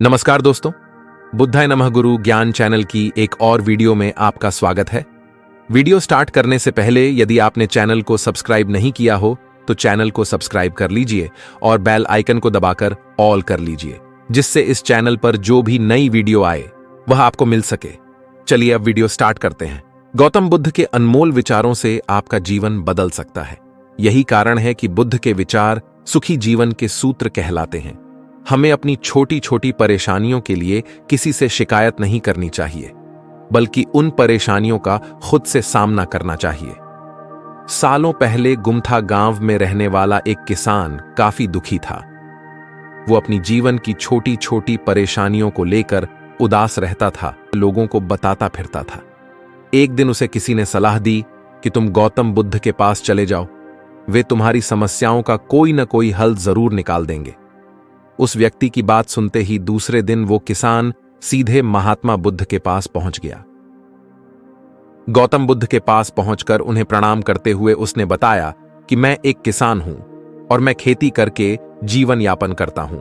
नमस्कार दोस्तों, बुद्धाय नमः गुरु ज्ञान चैनल की एक और वीडियो में आपका स्वागत है। वीडियो स्टार्ट करने से पहले यदि आपने चैनल को सब्सक्राइब नहीं किया हो तो चैनल को सब्सक्राइब कर लीजिए और बेल आइकन को दबाकर ऑल कर लीजिए, जिससे इस चैनल पर जो भी नई वीडियो आए वह आपको मिल सके। चलिए अब वीडियो स्टार्ट करते हैं। गौतम बुद्ध के अनमोल विचारों से आपका जीवन बदल सकता है। यही कारण है कि बुद्ध के विचार सुखी जीवन के सूत्र कहलाते हैं। हमें अपनी छोटी छोटी परेशानियों के लिए किसी से शिकायत नहीं करनी चाहिए, बल्कि उन परेशानियों का खुद से सामना करना चाहिए। सालों पहले गुमथा गांव में रहने वाला एक किसान काफी दुखी था। वो अपनी जीवन की छोटी छोटी परेशानियों को लेकर उदास रहता था, लोगों को बताता फिरता था। एक दिन उसे किसी ने सलाह दी कि तुम गौतम बुद्ध के पास चले जाओ, वे तुम्हारी समस्याओं का कोई न कोई हल जरूर निकाल देंगे। उस व्यक्ति की बात सुनते ही दूसरे दिन वो किसान सीधे महात्मा बुद्ध के पास पहुंच गया। गौतम बुद्ध के पास पहुंचकर उन्हें प्रणाम करते हुए उसने बताया कि मैं एक किसान हूं और मैं खेती करके जीवन यापन करता हूं।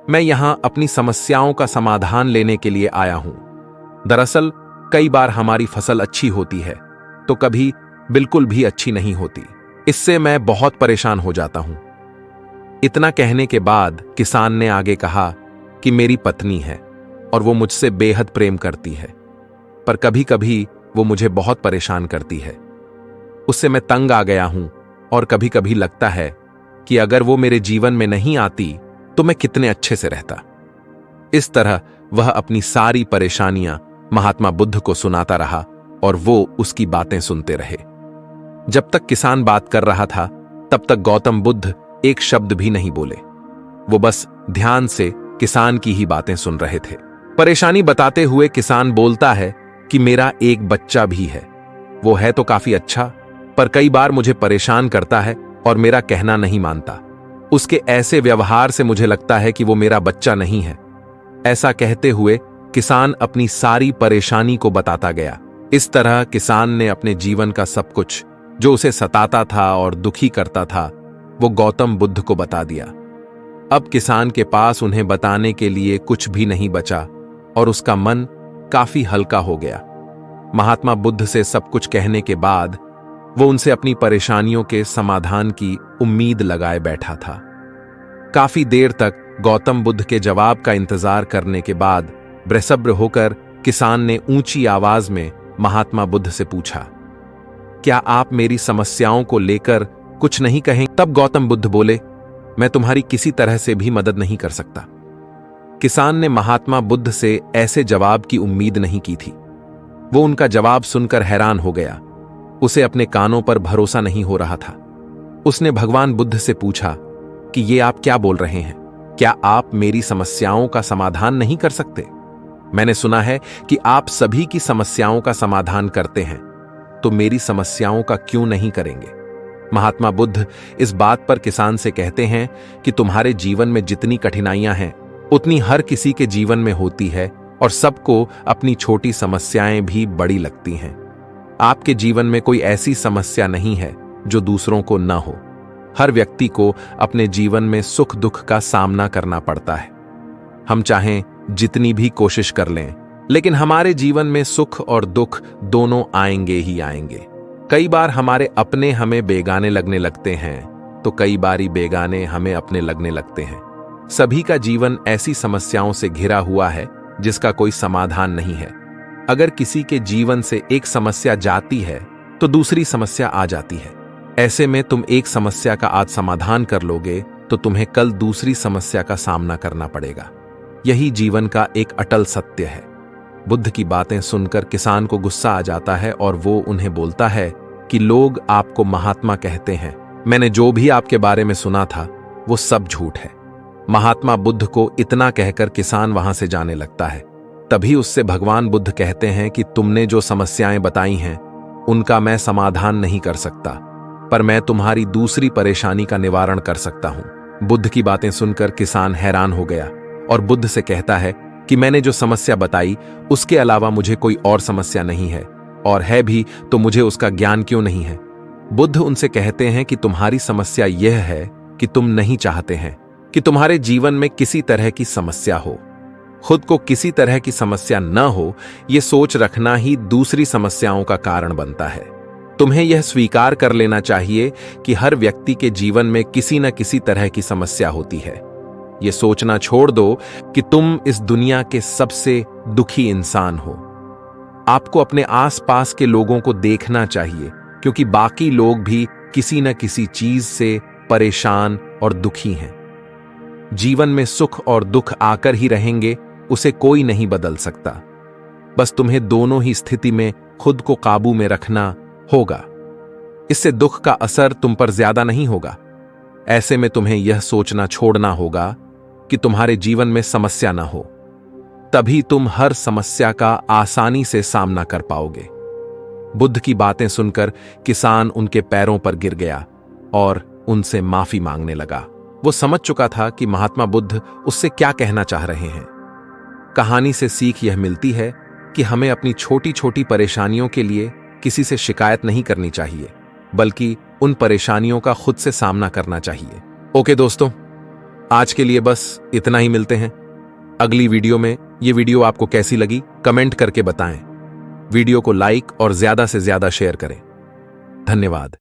मैं यहां अपनी समस्याओं का समाधान लेने के लिए आया हूं। दरअसल कई बार हमारी फसल अच्छी होती है तो कभी बिल्कुल भी अच्छी नहीं होती। इससे मैं बहुत परेशान हो जाता हूं। इतना कहने के बाद किसान ने आगे कहा कि मेरी पत्नी है और वो मुझसे बेहद प्रेम करती है, पर कभी कभी वो मुझे बहुत परेशान करती है। उससे मैं तंग आ गया हूं और कभी कभी लगता है कि अगर वो मेरे जीवन में नहीं आती तो मैं कितने अच्छे से रहता। इस तरह वह अपनी सारी परेशानियां महात्मा बुद्ध को सुनाता रहा और वो उसकी बातें सुनते रहे। जब तक किसान बात कर रहा था तब तक गौतम बुद्ध एक शब्द भी नहीं बोले। वो बस ध्यान से किसान की ही बातें सुन रहे थे। परेशानी बताते हुए किसान बोलता है कि मेरा एक बच्चा भी है। वो है तो काफी अच्छा, पर कई बार मुझे परेशान करता है और मेरा कहना नहीं मानता। उसके ऐसे व्यवहार से मुझे लगता है कि वो मेरा बच्चा नहीं है। ऐसा कहते हुए किसान अपनी सारी परेशानी को बताता गया। इस तरह किसान ने अपने जीवन का सब कुछ जो उसे सताता था और दुखी करता था वो गौतम बुद्ध को बता दिया। अब किसान के पास उन्हें बताने के लिए कुछ भी नहीं बचा और उसका मन काफी हल्का हो गया। महात्मा बुद्ध से सब कुछ कहने के बाद वो उनसे अपनी परेशानियों के समाधान की उम्मीद लगाए बैठा था। काफी देर तक गौतम बुद्ध के जवाब का इंतजार करने के बाद बेसब्र होकर किसान ने ऊंची आवाज में महात्मा बुद्ध से पूछा, क्या आप मेरी समस्याओं को लेकर कुछ नहीं कहें? तब गौतम बुद्ध बोले, मैं तुम्हारी किसी तरह से भी मदद नहीं कर सकता। किसान ने महात्मा बुद्ध से ऐसे जवाब की उम्मीद नहीं की थी। वो उनका जवाब सुनकर हैरान हो गया। उसे अपने कानों पर भरोसा नहीं हो रहा था। उसने भगवान बुद्ध से पूछा कि ये आप क्या बोल रहे हैं? क्या आप मेरी समस्याओं का समाधान नहीं कर सकते? मैंने सुना है कि आप सभी की समस्याओं का समाधान करते हैं, तो मेरी समस्याओं का क्यों नहीं करेंगे? महात्मा बुद्ध इस बात पर किसान से कहते हैं कि तुम्हारे जीवन में जितनी कठिनाइयां हैं उतनी हर किसी के जीवन में होती है और सबको अपनी छोटी समस्याएं भी बड़ी लगती हैं। आपके जीवन में कोई ऐसी समस्या नहीं है जो दूसरों को न हो। हर व्यक्ति को अपने जीवन में सुख दुख का सामना करना पड़ता है। हम चाहें जितनी भी कोशिश कर लें, लेकिन हमारे जीवन में सुख और दुख दोनों आएंगे ही आएंगे। कई बार हमारे अपने हमें बेगाने लगने लगते हैं तो कई बारी बेगाने हमें अपने लगने लगते हैं। सभी का जीवन ऐसी समस्याओं से घिरा हुआ है जिसका कोई समाधान नहीं है। अगर किसी के जीवन से एक समस्या जाती है तो दूसरी समस्या आ जाती है। ऐसे में तुम एक समस्या का आज समाधान कर लोगे तो तुम्हें कल दूसरी समस्या का सामना करना पड़ेगा। यही जीवन का एक अटल सत्य है। बुद्ध की बातें सुनकर किसान को गुस्सा आ जाता है और वो उन्हें बोलता है कि लोग आपको महात्मा कहते हैं। मैंने जो भी आपके बारे में सुना था वो सब झूठ है। महात्मा बुद्ध को इतना कहकर किसान वहां से जाने लगता है। तभी उससे भगवान बुद्ध कहते हैं कि तुमने जो समस्याएं बताई हैं उनका मैं समाधान नहीं कर सकता, पर मैं तुम्हारी दूसरी परेशानी का निवारण कर सकता हूं। बुद्ध की बातें सुनकर किसान हैरान हो गया और बुद्ध से कहता है कि मैंने जो समस्या बताई उसके अलावा मुझे कोई और समस्या नहीं है, और है भी तो मुझे उसका ज्ञान क्यों नहीं है? बुद्ध उनसे कहते हैं कि तुम्हारी समस्या यह है कि तुम नहीं चाहते हैं कि तुम्हारे जीवन में किसी तरह की समस्या हो। खुद को किसी तरह की समस्या न हो, यह सोच रखना ही दूसरी समस्याओं का कारण बनता है। तुम्हें यह स्वीकार कर लेना चाहिए कि हर व्यक्ति के जीवन में किसी न किसी तरह की समस्या होती है। यह सोचना छोड़ दो कि तुम इस दुनिया के सबसे दुखी इंसान हो। आपको अपने आसपास के लोगों को देखना चाहिए, क्योंकि बाकी लोग भी किसी न किसी चीज से परेशान और दुखी हैं। जीवन में सुख और दुख आकर ही रहेंगे, उसे कोई नहीं बदल सकता। बस तुम्हें दोनों ही स्थिति में खुद को काबू में रखना होगा। इससे दुख का असर तुम पर ज्यादा नहीं होगा। ऐसे में तुम्हें यह सोचना छोड़ना होगा कि तुम्हारे जीवन में समस्या ना हो, तभी तुम हर समस्या का आसानी से सामना कर पाओगे। बुद्ध की बातें सुनकर किसान उनके पैरों पर गिर गया और उनसे माफी मांगने लगा। वो समझ चुका था कि महात्मा बुद्ध उससे क्या कहना चाह रहे हैं। कहानी से सीख यह मिलती है कि हमें अपनी छोटी छोटी परेशानियों के लिए किसी से शिकायत नहीं करनी चाहिए, बल्कि उन परेशानियों का खुद से सामना करना चाहिए। ओके दोस्तों, आज के लिए बस इतना ही। मिलते हैं अगली वीडियो में। यह वीडियो आपको कैसी लगी कमेंट करके बताएं। वीडियो को लाइक और ज्यादा से ज्यादा शेयर करें। धन्यवाद।